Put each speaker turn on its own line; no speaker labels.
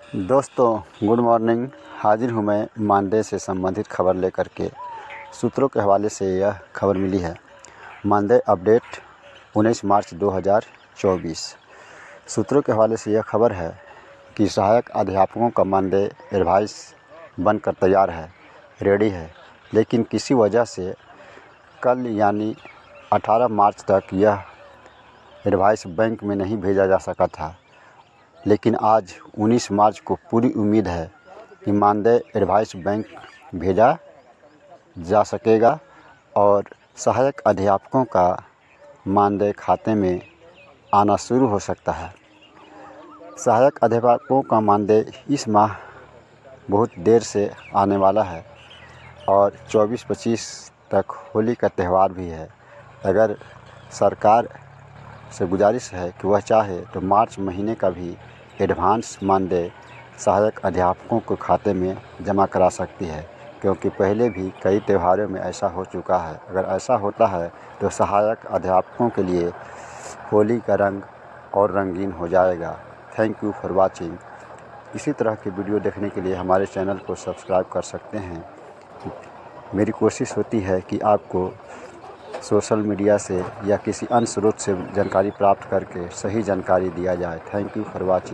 दोस्तों good morning. हाजिर हूँ मैं मानदेय से संबंधित खबर लेकर के। सूत्रों के हवाले से यह खबर मिली है। मानदेय अपडेट 19 मार्च 2024। सूत्रों के हवाले से यह खबर है कि सहायक अध्यापकों का मानदेय एडवाइस बनकर तैयार है, रेडी है, लेकिन किसी वजह से कल यानी 18 मार्च तक यह एडवाइस बैंक में नहीं भेजा जा सका था। लेकिन आज 19 मार्च को पूरी उम्मीद है कि मानदेय एडवाइस बैंक भेजा जा सकेगा और सहायक अध्यापकों का मानदेय खाते में आना शुरू हो सकता है। सहायक अध्यापकों का मानदेय इस माह बहुत देर से आने वाला है और 24-25 तक होली का त्यौहार भी है। अगर सरकार से गुजारिश है कि वह चाहे तो मार्च महीने का भी एडवांस मानदेय सहायक अध्यापकों के खाते में जमा करा सकती है, क्योंकि पहले भी कई त्योहारों में ऐसा हो चुका है। अगर ऐसा होता है तो सहायक अध्यापकों के लिए होली का रंग और रंगीन हो जाएगा। Thank you for watching. इसी तरह की वीडियो देखने के लिए हमारे चैनल को सब्सक्राइब कर सकते हैं। मेरी कोशिश होती है कि आपको सोशल मीडिया से या किसी अन्य स्रोत से जानकारी प्राप्त करके सही जानकारी दिया जाए। Thank you for watching.